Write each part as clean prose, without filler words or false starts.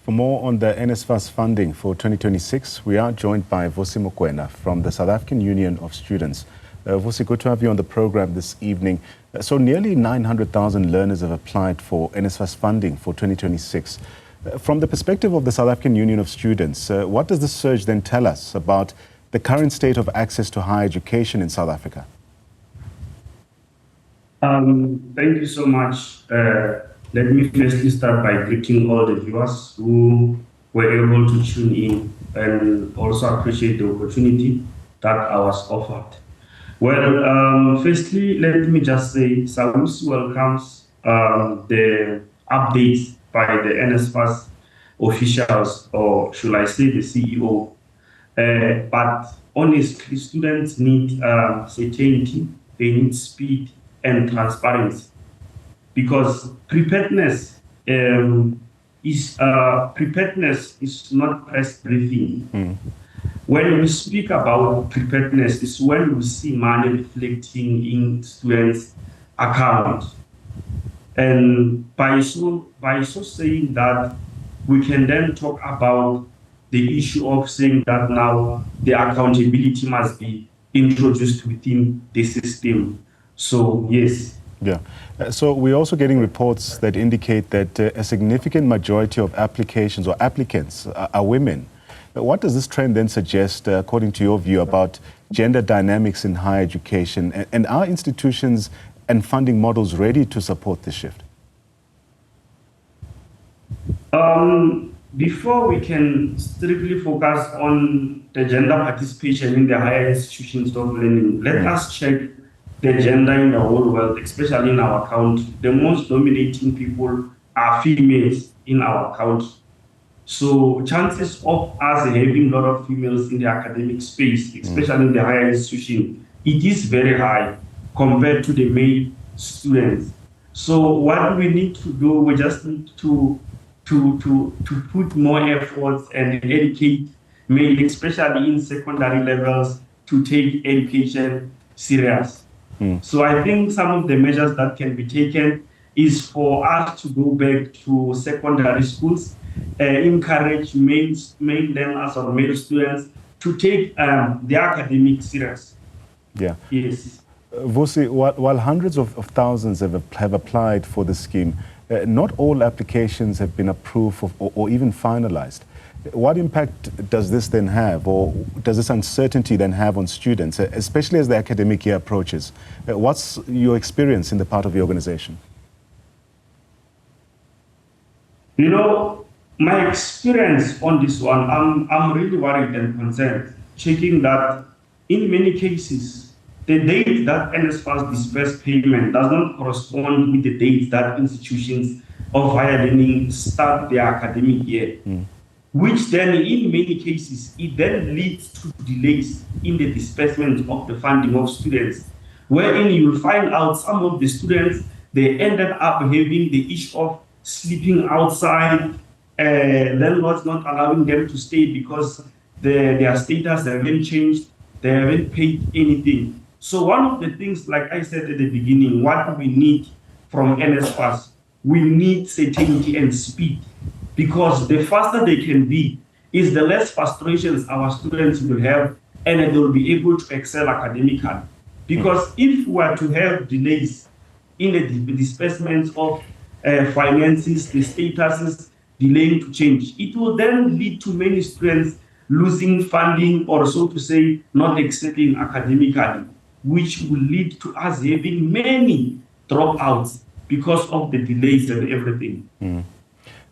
For more on the NSFAS funding for 2026, we are joined by Vusi Mokoena from the South African Union of Students. Vusi, good to have you on the program this evening. So nearly 900,000 learners have applied for NSFAS funding for 2026. From the perspective of the South African Union of Students, what does this surge then tell us about the current state of access to higher education in South Africa? Thank you so much. Let me firstly start by greeting all the viewers who were able to tune in and also appreciate the opportunity that I was offered. Well, firstly, let me just say SAWUS welcomes the updates by the NSFAS officials, or should I say the CEO. But honestly, students need certainty, they need speed and transparency. Because preparedness is not press briefing. When we speak about preparedness, it's when we see money reflecting in students' accounts. And by so saying that, we can then talk about the issue of saying that now the accountability must be introduced within the system. So, yes. Yeah. So we're also getting reports that indicate that a significant majority of applications or applicants are women. What does this trend then suggest, according to your view, about gender dynamics in higher education? And are institutions and funding models ready to support this shift? Before we can strictly focus on the gender participation in the higher institutions of learning, let us check the gender in the whole world, especially in our country. The most dominating people are females in our country. So chances of us having a lot of females in the academic space, especially in the higher institution, it is very high compared to the male students. So what we need to do, we just need to put more efforts and educate male, especially in secondary levels, to take education serious. So I think some of the measures that can be taken is for us to go back to secondary schools, encourage male learners or male students to take the academic serious. Yeah. Yes. Vusi, while hundreds of thousands have applied for the scheme, not all applications have been approved or even finalized. What impact does this then have, or does this uncertainty then have on students, especially as the academic year approaches? What's your experience in the part of the organization? You know, my experience on this one, I'm really worried and concerned, checking that in many cases, the date that NSFAS disperse payment does not correspond with the dates that institutions of higher learning start their academic year. Which then, in many cases, it then leads to delays in the disbursement of the funding of students, wherein you'll find out some of the students, they ended up having the issue of sleeping outside, landlords not allowing them to stay because their status haven't changed, they haven't paid anything. So one of the things, like I said at the beginning, what we need from NSFAS, we need certainty and speed. Because the faster they can be, is the less frustrations our students will have, and they will be able to excel academically. Because if we are to have delays in the disbursements of finances, the statuses delaying to change, it will then lead to many students losing funding, or so to say, not excelling academically, which will lead to us having many dropouts because of the delays and everything.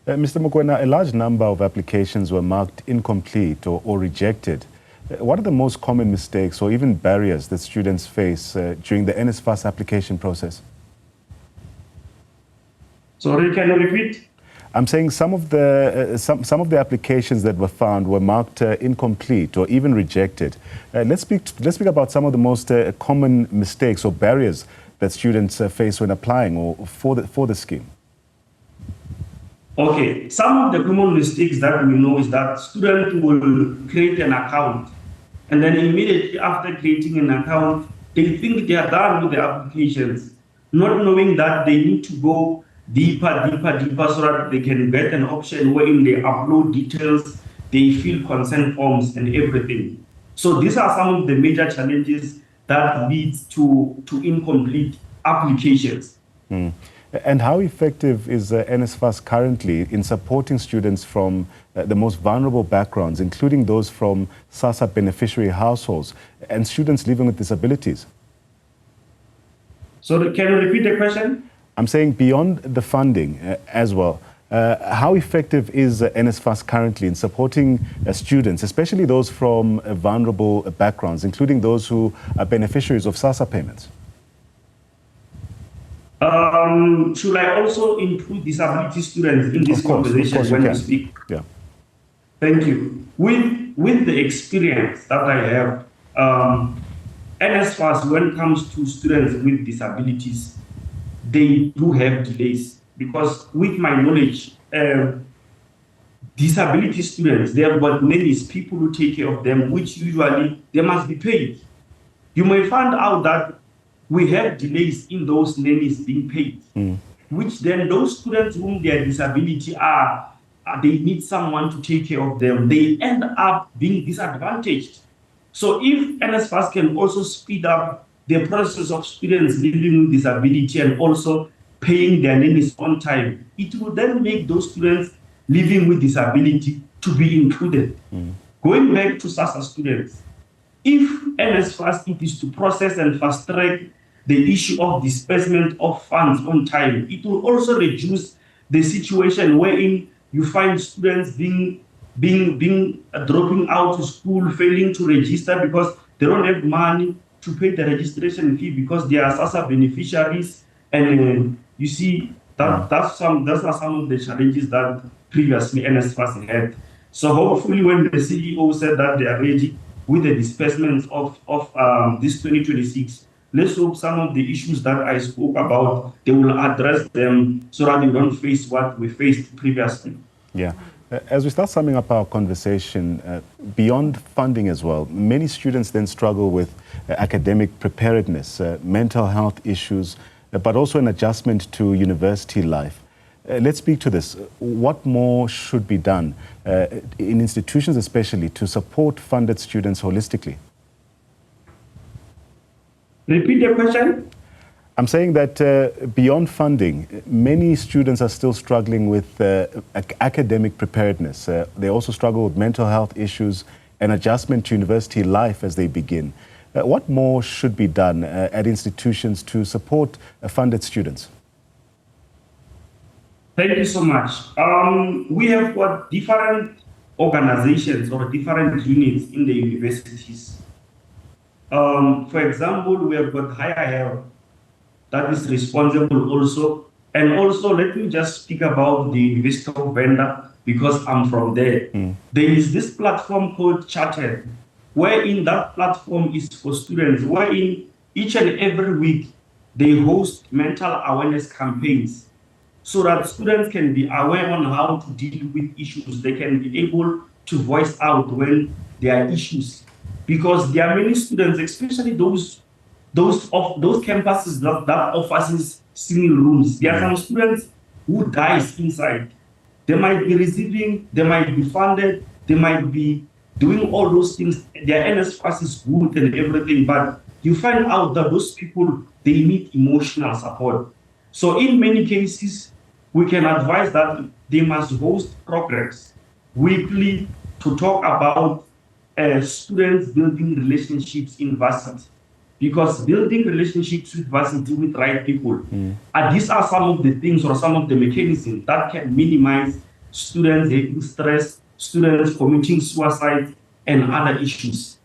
Mr. Mokoena, a large number of applications were marked incomplete or rejected. What are the most common mistakes or even barriers that students face during the NSFAS application process? Sorry, can you repeat? I'm saying some of the applications that were found were marked incomplete or even rejected. Let's speak about some of the most common mistakes or barriers that students face when applying or for the scheme. Okay, some of the common mistakes that we know is that students will create an account, and then immediately after creating an account, they think they are done with the applications, not knowing that they need to go deeper, so that they can get an option wherein they upload details, they fill consent forms and everything. So these are some of the major challenges that lead to incomplete applications. And how effective is NSFAS currently in supporting students from the most vulnerable backgrounds, including those from SASSA beneficiary households and students living with disabilities? So can you repeat the question? I'm saying beyond the funding as well, how effective is NSFAS currently in supporting students, especially those from vulnerable backgrounds, including those who are beneficiaries of SASSA payments? Should I also include disability students in this conversation when you speak? Yeah. Thank you. With the experience that I have, NSFAS, when it comes to students with disabilities, they do have delays because with my knowledge, disability students, they have got nannies, people who take care of them, which usually they must be paid. You may find out that we have delays in those nannies being paid, which then those students whom their disability they need someone to take care of them. They end up being disadvantaged. So if NSFAS can also speed up the process of students living with disability and also paying their nannies on time, it will then make those students living with disability to be included. Going back to SASSA students, if NSFAS it is to process and fast track the issue of disbursement of funds on time, it will also reduce the situation wherein you find students dropping out of school, failing to register because they don't have money to pay the registration fee because they are SASSA beneficiaries. And you see, those are some of the challenges that previously NSFAS had. So hopefully when the CEO said that they are ready with the disbursements of this 2026, let's hope some of the issues that I spoke about, they will address them so that we don't face what we faced previously. Yeah. As we start summing up our conversation, beyond funding as well, many students then struggle with academic preparedness, mental health issues, but also an adjustment to university life. Let's speak to this. What more should be done in institutions especially to support funded students holistically? Repeat the question. I'm saying that beyond funding, many students are still struggling with academic preparedness. They also struggle with mental health issues and adjustment to university life as they begin. What more should be done at institutions to support funded students? Thank you so much. We have got different organizations or different units in the universities. For example, we have got higher health that is responsible also. And also, let me just speak about the University of Venda because I'm from there. There is this platform called Chartered, wherein that platform is for students, wherein each and every week they host mental awareness campaigns so that students can be aware on how to deal with issues. They can be able to voice out when there are issues. Because there are many students, especially those campuses that offers single rooms. There are some students who dies inside. They might be receiving, they might be funded, they might be doing all those things. Their NSFAS is good and everything, but you find out that those people, they need emotional support. So in many cases, we can advise that they must host programs weekly to talk about students building relationships in varsity. Because building relationships with varsity with right people, these are some of the things or some of the mechanisms that can minimize students having stress, students committing suicide, and other issues.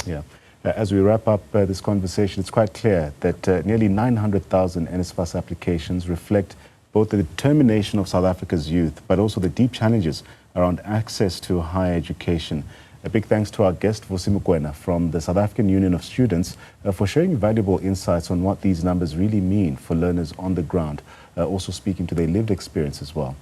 Yeah. As we wrap up this conversation, it's quite clear that nearly 900,000 NSFAS applications reflect both the determination of South Africa's youth, but also the deep challenges around access to higher education. A big thanks to our guest, Vusi Mokoena, from the South African Union of Students, for sharing valuable insights on what these numbers really mean for learners on the ground, also speaking to their lived experience as well.